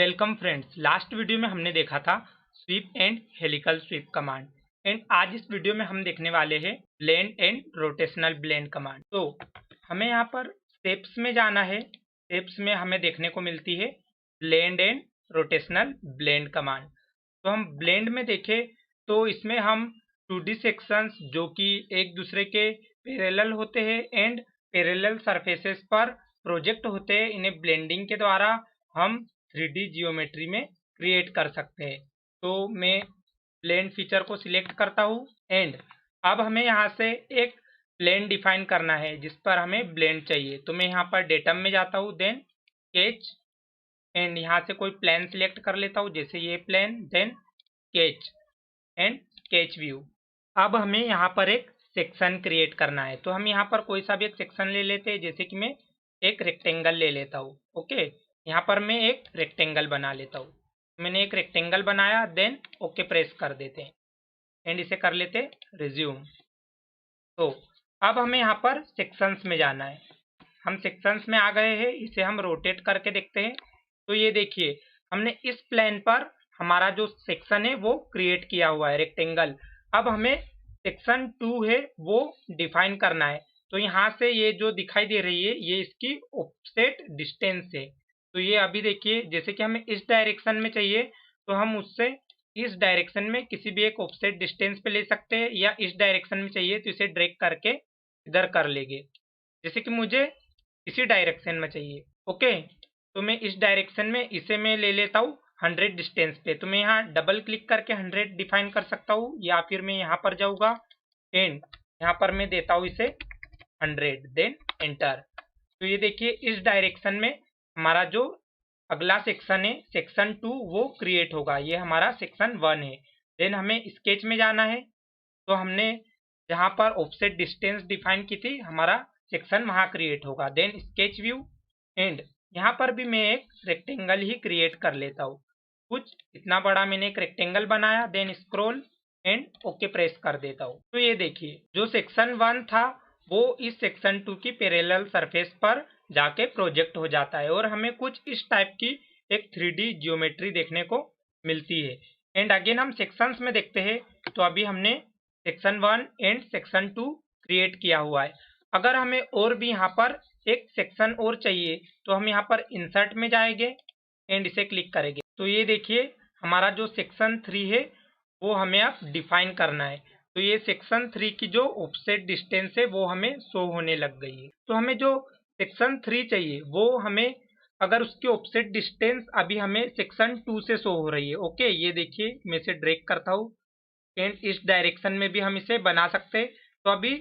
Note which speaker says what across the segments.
Speaker 1: Welcome friends. Last video में हमने देखा था SVEEP and helical SVEEP command and आज इस वीडियो में हम देखने वाले हैं blend and rotational blend command. तो हमें यहाँ पर स्टेप्स में जाना है। स्टेप्स में हमें देखने को मिलती है blend and rotational blend command. तो हम ब्लेंड में देखें तो इसमें हम 2D सेक्शंस जो कि एक दूसरे के पैरेलल होते हैं एंड पैरेलल सरफेसेस पर प्रोजेक्ट होते हैं, इन्हें ब्लेंडिंग के द्वारा हम 3D जियोमेट्री में क्रिएट कर सकते हैं। तो मैं प्लेन फीचर को सिलेक्ट करता हूँ एंड अब हमें यहाँ से एक प्लेन डिफाइन करना है जिस पर हमें ब्लेंड चाहिए। तो मैं यहाँ पर डेटम में जाता हूँ, देन स्केच एंड यहाँ से कोई प्लेन सिलेक्ट कर लेता हूँ, जैसे ये plane, then sketch and sketch view. अब हमें यहाँ पर एक सेक्शन क्रिएट करना है। तो हम यहाँ पर कोई सा भी एक सेक्शन ले लेते हैं, जैसे कि मैं एक रेक्टेंगल ले लेता हूँ। ओके, यहाँ पर मैं एक रेक्टेंगल बना लेता हूँ। मैंने एक रेक्टेंगल बनाया, देन ओके प्रेस कर देते हैं एंड इसे कर लेते रिज्यूम। तो अब हमें यहाँ पर सेक्शंस में जाना है। हम सेक्शंस में आ गए हैं, इसे हम रोटेट करके देखते हैं। तो ये देखिए, हमने इस प्लेन पर हमारा जो सेक्शन है वो क्रिएट किया हुआ है, रेक्टेंगल। अब हमें सेक्शन 2 है वो डिफाइन करना है। तो यहाँ से ये जो दिखाई दे रही है ये इसकी ऑफसेट डिस्टेंस है। तो ये अभी देखिए, जैसे कि हमें इस डायरेक्शन में चाहिए तो हम उससे इस डायरेक्शन में किसी भी एक ऑफसेट डिस्टेंस पे ले सकते हैं, या इस डायरेक्शन में चाहिए तो इसे ड्रैग करके इधर कर लेंगे। जैसे कि मुझे इसी डायरेक्शन में चाहिए, ओके, तो मैं इस डायरेक्शन में इसे मैं ले लेता हूँ 100 डिस्टेंस पे। तो मैं यहाँ डबल क्लिक करके 100 डिफाइन कर सकता हूँ, या फिर मैं यहाँ पर जाऊँगा एंड यहाँ पर मैं देता हूँ इसे 100, देन एंटर। तो ये देखिए, इस डायरेक्शन में हमारा जो अगला सेक्शन है सेक्शन 2 वो क्रिएट होगा। ये हमारा सेक्शन 1 है। देन हमें स्केच में जाना है। तो हमने जहाँ पर ऑफसेट डिस्टेंस डिफाइन की थी, हमारा सेक्शन वहाँ क्रिएट होगा। देन स्केच व्यू एंड यहाँ पर भी मैं एक रेक्टेंगल ही क्रिएट कर लेता हूँ। कुछ इतना बड़ा मैंने एक रेक्टेंगल बनाया, then scroll and okay press कर देता हूँ। तो ये देखिए, जो सेक्शन 1 था वो इस सेक्शन 2 की पैरेलल सरफेस पर जाके प्रोजेक्ट हो जाता है और हमें कुछ इस टाइप की एक 3D जियोमेट्री देखने को मिलती है। एंड अगेन हम सेक्शंस में देखते हैं। तो अभी हमने सेक्शन 1 एंड सेक्शन 2 क्रिएट किया हुआ है। अगर हमें और भी यहाँ पर एक सेक्शन और चाहिए तो हम यहाँ पर इंसर्ट में जाएंगे एंड इसे क्लिक करेंगे। तो ये देखिए, हमारा जो सेक्शन 3 है वो हमें अब डिफाइन करना है। तो ये सेक्शन 3 की जो ऑफसेट डिस्टेंस है वो हमें शो होने लग गई है। तो हमें जो सेक्शन 3 चाहिए वो हमें, अगर उसकी ऑफसेट डिस्टेंस अभी हमें सेक्शन 2 से शो हो रही है। ओके, ये देखिए, मैं इसे ड्रैग करता हूँ एंड इस डायरेक्शन में भी हम इसे बना सकते हैं। तो अभी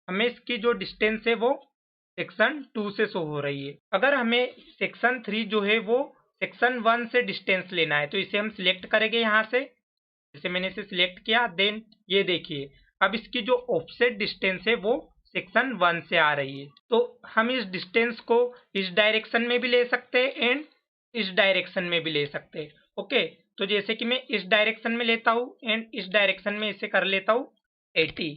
Speaker 1: हमें इसकी जो डिस्टेंस है वो सेक्शन 2 से शो हो रही है। अगर हमें सेक्शन 3 जो है वो सेक्शन 1 से डिस्टेंस लेना है तो इसे हम सिलेक्ट करेंगे यहाँ से। जैसे मैंने इसे सिलेक्ट किया, देन ये देखिए, अब इसकी जो ऑफसेट डिस्टेंस है वो सेक्शन 1 से आ रही है। तो हम इस डिस्टेंस को इस डायरेक्शन में भी ले सकते हैं एंड इस डायरेक्शन में भी ले सकते हैं। ओके, तो जैसे कि मैं इस डायरेक्शन में लेता हूँ एंड इस डायरेक्शन में इसे कर लेता हूँ 80,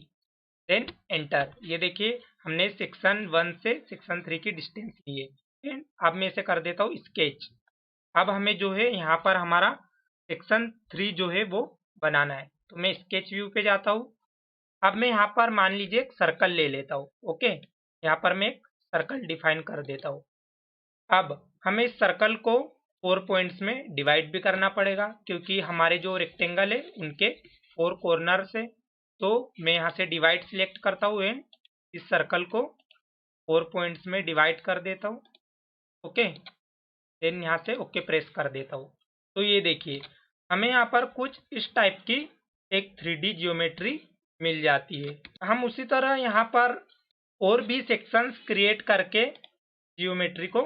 Speaker 1: देन एंटर। ये देखिए, हमने सेक्शन 1 से सेक्शन 3 की डिस्टेंस ली है एंड अब मैं इसे कर देता हूँ स्केच। अब हमें जो है यहाँ पर हमारा सेक्शन 3 जो है वो बनाना है। तो मैं स्केच व्यू पे जाता हूँ। अब मैं यहाँ पर मान लीजिए एक सर्कल ले लेता हूँ। ओके, यहाँ पर मैं एक सर्कल डिफाइन कर देता हूँ। अब हमें इस सर्कल को 4 पॉइंट्स में डिवाइड भी करना पड़ेगा, क्योंकि हमारे जो रेक्टेंगल है उनके 4 कॉर्नर से। तो मैं यहाँ से डिवाइड सिलेक्ट करता हूँ एंड इस सर्कल को 4 पॉइंट्स में डिवाइड कर देता हूँ। ओके, देन यहाँ से ओके प्रेस कर देता हूँ। तो ये देखिए, हमें यहाँ पर कुछ इस टाइप की एक 3D जियोमेट्री मिल जाती है। हम उसी तरह यहाँ पर और भी सेक्शंस क्रिएट करके जियोमेट्री को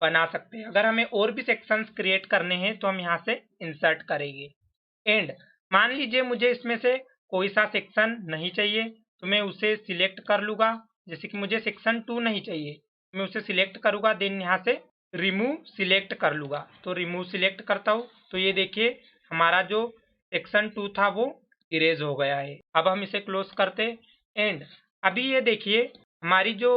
Speaker 1: बना सकते हैं। अगर हमें और भी सेक्शंस क्रिएट करने हैं तो हम यहाँ से इंसर्ट करेंगे एंड मान लीजिए मुझे इसमें से कोई सा सेक्शन नहीं चाहिए तो मैं उसे सिलेक्ट कर लूँगा। जैसे कि मुझे सेक्शन 2 नहीं चाहिए, मैं उसे सिलेक्ट करूँगा, देन यहाँ से रिमूव सिलेक्ट कर लूँगा। तो रिमूव सिलेक्ट करता हूँ। तो ये देखिए, हमारा जो सेक्शन 2 था वो इरेज हो गया है। अब हम इसे क्लोज करते एंड अभी ये देखिए, हमारी जो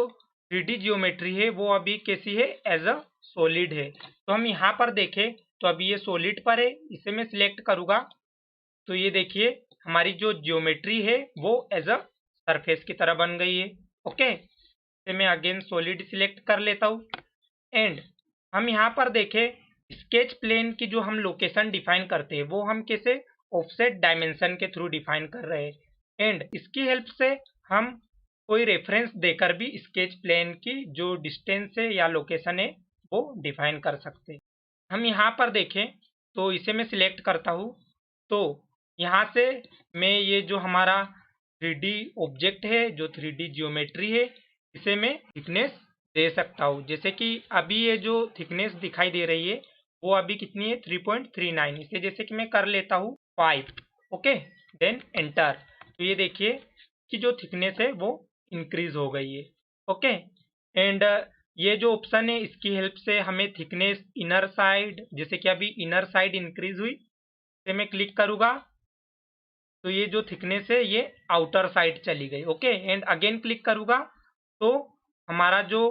Speaker 1: 3D जियोमेट्री है वो अभी कैसी है, एज अ सॉलिड है। तो हम यहाँ पर देखें तो अभी ये सॉलिड पर है, इसे मैं सिलेक्ट करूँगा तो ये देखिए हमारी जो ज्योमेट्री है वो एज अ सरफेस की तरह बन गई है। ओके, तो मैं अगेन सॉलिड सिलेक्ट कर लेता हूँ एंड हम यहाँ पर देखें स्केच प्लेन की जो हम लोकेशन डिफाइन करते हैं वो हम कैसे ऑफसेट डायमेंशन के थ्रू डिफाइन कर रहे हैं एंड इसकी हेल्प से हम कोई रेफरेंस देकर भी स्केच प्लेन की जो डिस्टेंस है या लोकेशन है वो डिफाइन कर सकते हैं। हम यहाँ पर देखें तो इसे मैं सिलेक्ट करता हूँ तो यहाँ से मैं ये जो हमारा 3D ऑब्जेक्ट है, जो 3D ज्योमेट्री है, इसे मैं थिकनेस दे सकता हूँ। जैसे कि अभी ये जो थिकनेस दिखाई दे रही है वो अभी कितनी है 3.39। इसे जैसे कि मैं कर लेता हूँ 5। Okay, then enter. तो ये देखिए कि जो थिकनेस है वो इंक्रीज हो गई है। ओके, एंड ये जो ऑप्शन है इसकी हेल्प से हमें थिकनेस इनर साइड, जैसे कि अभी इनर साइड इंक्रीज हुई, इसे मैं क्लिक करूँगा तो ये जो थिकनेस है ये आउटर साइड चली गई। ओके, एंड अगेन क्लिक करूँगा तो हमारा जो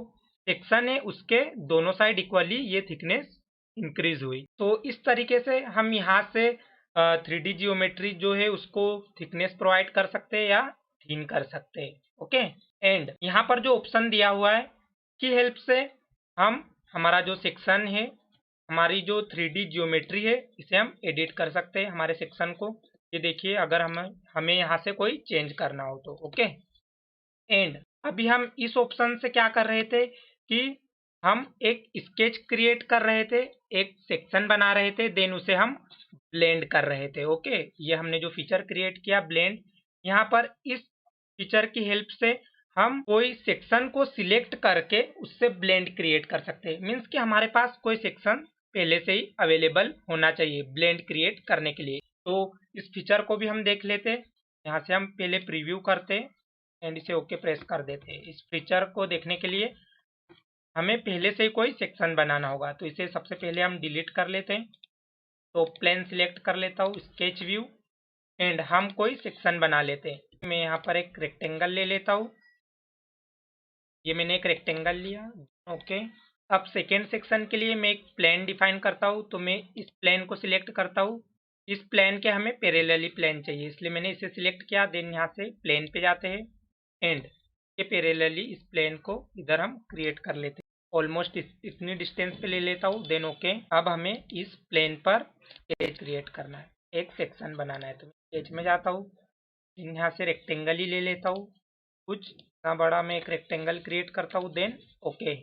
Speaker 1: सेक्शन है उसके दोनों साइड इक्वली ये थिकनेस इंक्रीज हुई। तो इस तरीके से हम यहाँ से 3D जियोमेट्री जो है उसको थिकनेस प्रोवाइड कर सकते हैं या थीन कर सकते हैं। ओके, एंड यहाँ पर जो ऑप्शन दिया हुआ है की हेल्प से हम हमारा जो सेक्शन है, हमारी जो 3D जियोमेट्री है, इसे हम एडिट कर सकते हैं हमारे सेक्शन को। ये देखिए अगर हमें यहाँ से कोई चेंज करना हो तो। ओके, एंड अभी हम इस ऑप्शन से क्या कर रहे थे कि हम एक स्केच क्रिएट कर रहे थे, एक सेक्शन बना रहे थे, देन उसे हम ब्लेंड कर रहे थे। ओके, ये हमने जो फीचर क्रिएट किया ब्लेंड, यहाँ पर इस फीचर की हेल्प से हम कोई सेक्शन को सिलेक्ट करके उससे ब्लेंड क्रिएट कर सकते हैं। मीन्स कि हमारे पास कोई सेक्शन पहले से ही अवेलेबल होना चाहिए ब्लेंड क्रिएट करने के लिए। तो इस फीचर को भी हम देख लेते हैं। यहाँ से हम पहले प्रीव्यू करते हैं एंड इसे ओके प्रेस कर देते हैं। इस फीचर को देखने के लिए हमें पहले से ही कोई सेक्शन बनाना होगा, तो इसे सबसे पहले हम डिलीट कर लेते हैं। तो प्लेन सिलेक्ट कर लेता हूँ, स्केच व्यू, एंड हम कोई सेक्शन बना लेते हैं। मैं यहाँ पर एक रेक्टेंगल ले लेता हूँ। ये मैंने एक रेक्टेंगल लिया। ओके, अब सेकेंड सेक्शन के लिए मैं एक प्लेन डिफाइन करता हूँ, तो मैं इस प्लेन को सिलेक्ट करता हूँ। इस प्लेन के हमें पैरेलली प्लेन चाहिए, इसलिए मैंने इसे सिलेक्ट किया। देन यहाँ से प्लेन पे जाते हैं एंड ये पैरेलली इस प्लेन को इधर हम क्रिएट कर लेते हैं। ऑलमोस्ट इतनी डिस्टेंस पे ले लेता हूँ। देन ओके, अब हमें इस प्लेन पर स्केच क्रिएट करना है, एक सेक्शन बनाना है। तो स्केच में जाता हूँ, यहाँ से रेक्टेंगल ही ले लेता हूँ, कुछ इतना बड़ा मैं एक रेक्टेंगल क्रिएट करता हूँ। Then okay.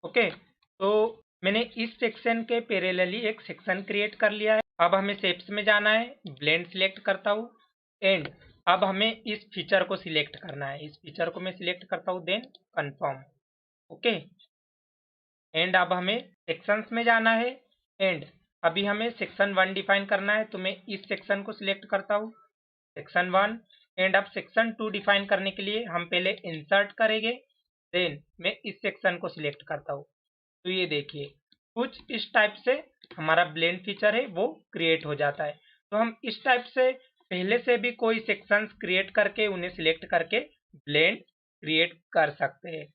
Speaker 1: ओके, तो मैंने इस सेक्शन के पैरेलली एक सेक्शन क्रिएट कर लिया है। अब हमें शेप्स में जाना है, ब्लेंड सिलेक्ट करता हूँ एंड अब हमें इस फीचर को सिलेक्ट करना है। इस फीचर को मैं सिलेक्ट करता हूँ, देन कंफर्म। ओके, एंड अब हमें सेक्शंस में जाना है एंड अभी हमें सेक्शन 1 डिफाइन करना है, तो मैं इस सेक्शन को सिलेक्ट करता हूँ, सेक्शन 1। एंड अब सेक्शन 2 डिफाइन करने के लिए हम पहले इंसर्ट करेंगे, देन मैं इस सेक्शन को सिलेक्ट करता हूँ। तो ये देखिए कुछ इस टाइप से हमारा ब्लेंड फीचर है वो क्रिएट हो जाता है। तो हम इस टाइप से पहले से भी कोई सेक्शंस क्रिएट करके उन्हें सिलेक्ट करके ब्लेंड क्रिएट कर सकते हैं।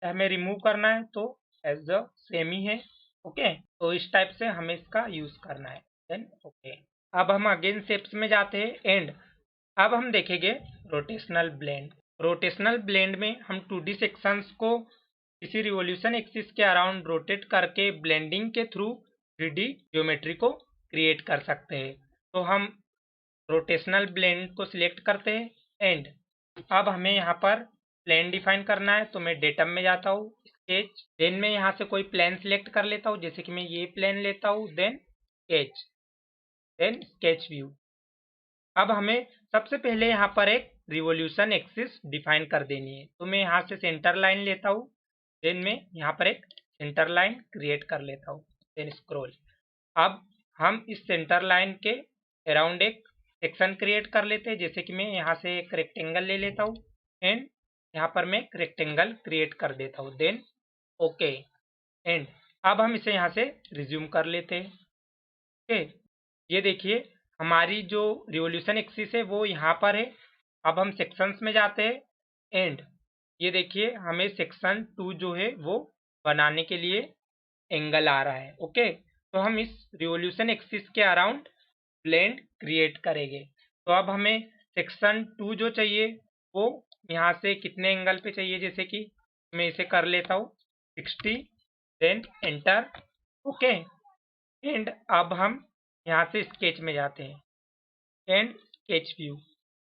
Speaker 1: हमें रिमूव करना है तो एज अ सेम ही है। ओके, तो इस टाइप से हमें इसका यूज करना है। देन ओके, अब हम अगेन शेप्स में जाते हैं एंड अब हम देखेंगे रोटेशनल ब्लेंड। रोटेशनल ब्लेंड में हम 2D सेक्शंस को किसी रिवोल्यूशन एक्सिस के अराउंड रोटेट करके ब्लेंडिंग के थ्रू 3D ज्योमेट्री को क्रिएट कर सकते हैं। तो हम रोटेशनल ब्लेंड को सिलेक्ट करते हैं एंड अब हमें यहाँ पर प्लेन डिफाइन करना है, तो मैं डेटम में जाता हूँ, स्केच, देन मैं यहाँ से कोई प्लेन सिलेक्ट कर लेता हूँ, जैसे कि मैं ये प्लेन लेता हूँ, then sketch, then sketch view. अब हमें सबसे पहले यहाँ पर एक रिवोल्यूशन एक्सिस डिफाइन कर देनी है, तो मैं यहाँ से सेंटर लाइन लेता हूँ, देन मैं यहाँ पर एक सेंटर लाइन क्रिएट कर लेता हूँ, देन स्क्रॉल। अब हम इस सेंटर लाइन के अराउंड एक सेक्शन क्रिएट कर लेते हैं, जैसे कि मैं यहाँ से एक रेक्टेंगल ले लेता हूँ एंड यहाँ पर मैं एक रेक्टेंगल क्रिएट कर देता हूँ, देन ओके। एंड अब हम इसे यहाँ से रिज्यूम कर लेते हैं। ओके, ये देखिए हमारी जो रिवोल्यूशन एक्सिस है वो यहाँ पर है। अब हम सेक्शंस में जाते हैं एंड ये देखिए हमें सेक्शन 2 जो है वो बनाने के लिए एंगल आ रहा है। ओके, तो हम इस रिवोल्यूशन एक्सिस के अराउंड ब्लेंड क्रिएट करेंगे। तो अब हमें सेक्शन 2 जो चाहिए वो यहाँ से कितने एंगल पे चाहिए, जैसे कि मैं इसे कर लेता हूँ 60, देन एंटर। ओके, एंड अब हम यहाँ से स्केच में जाते हैं एंड स्केच व्यू।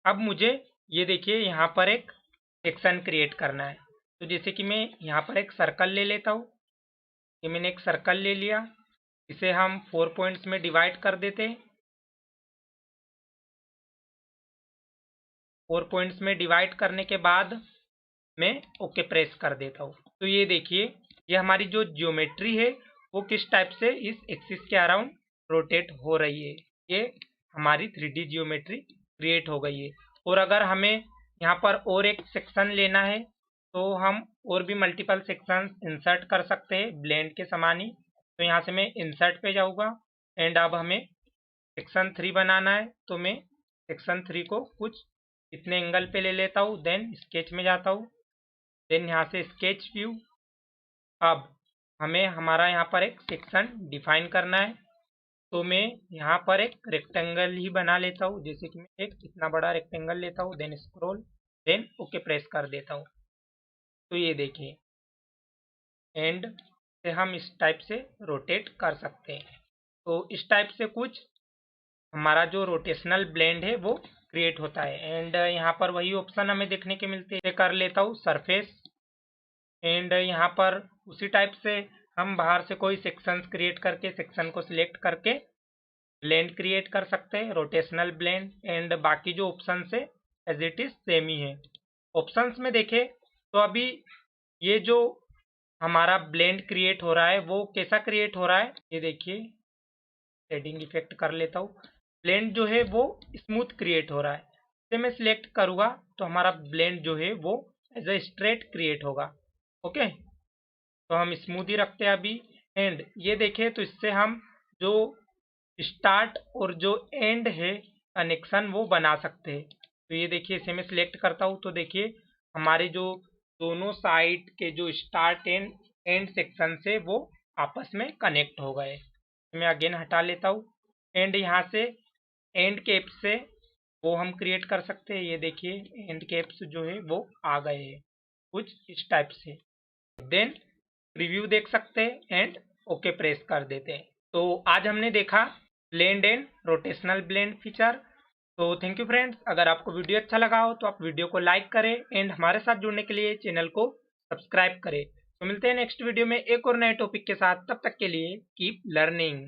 Speaker 1: अब मुझे ये देखिए यहाँ पर एक सेक्शन क्रिएट करना है। तो जैसे कि मैं यहाँ पर एक सर्कल ले लेता हूँ। ये मैंने एक सर्कल ले लिया, इसे हम 4 पॉइंट्स में डिवाइड कर देते हैं। 4 पॉइंट्स में डिवाइड करने के बाद मैं ओके प्रेस कर देता हूँ। तो ये देखिए ये हमारी जो ज्योमेट्री है वो किस टाइप से इस एक्सिस के अराउंड रोटेट हो रही है। ये हमारी 3D ज्योमेट्री क्रिएट हो गई है। और अगर हमें यहाँ पर और एक सेक्शन लेना है तो हम और भी मल्टीपल सेक्शन इंसर्ट कर सकते हैं ब्लेंड के समान ही। तो यहाँ से मैं इंसर्ट पे जाऊँगा एंड अब हमें सेक्शन 3 बनाना है। तो मैं सेक्शन 3 को कुछ इतने एंगल पे ले लेता हूँ, देन स्केच में जाता हूँ, देन यहाँ से स्केच व्यू। अब हमें हमारा यहाँ पर एक सेक्शन डिफाइन करना है। तो मैं यहाँ पर एक रेक्टेंगल ही बना लेता हूँ, जैसे कि मैं एक इतना बड़ा रेक्टेंगल लेता हूँ, then scroll, then okay press कर देता हूँ। तो ये देखिए एंड से हम इस टाइप से रोटेट कर सकते हैं। तो इस टाइप से कुछ हमारा जो रोटेशनल ब्लेंड है वो क्रिएट होता है। एंड यहाँ पर वही ऑप्शन हमें देखने के मिलते हैं। कर लेता हूँ सरफेस एंड यहाँ पर उसी टाइप से हम बाहर से कोई सेक्शंस क्रिएट करके सेक्शन को सिलेक्ट करके ब्लेंड क्रिएट कर सकते हैं, रोटेशनल ब्लेंड। एंड बाकी जो ऑप्शन है एज इट इज सेम ही है। ऑप्शंस में देखें तो अभी ये जो हमारा ब्लेंड क्रिएट हो रहा है वो कैसा क्रिएट हो रहा है, ये देखिए शेडिंग इफेक्ट कर लेता हूँ। ब्लेंड जो है वो स्मूथ क्रिएट हो रहा है। इसे मैं सिलेक्ट करूँगा तो हमारा ब्लेंड जो है वो एज ए स्ट्रेट क्रिएट होगा। ओके, तो हम स्मूथ ही रखते हैं अभी। एंड ये देखें तो इससे हम जो स्टार्ट और जो एंड है कनेक्शन वो बना सकते हैं। तो ये देखिए इसे मैं सिलेक्ट करता हूँ तो देखिए हमारे जो दोनों साइड के जो स्टार्ट एंड एंड सेक्शन से वो आपस में कनेक्ट हो गए। मैं अगेन हटा लेता हूँ एंड यहाँ से एंड कैप से वो हम क्रिएट कर सकते हैं। ये देखिए एंड कैप्स जो है वो आ गए हैं कुछ इस टाइप से। देन रिव्यू देख सकते हैं एंड ओके प्रेस कर देते हैं। तो आज हमने देखा blend and rotational blend feature. तो थैंक यू फ्रेंड्स, अगर आपको वीडियो अच्छा लगा हो तो आप वीडियो को लाइक करें एंड हमारे साथ जुड़ने के लिए चैनल को सब्सक्राइब करें। तो मिलते हैं नेक्स्ट वीडियो में एक और नए टॉपिक के साथ, तब तक के लिए कीप लर्निंग।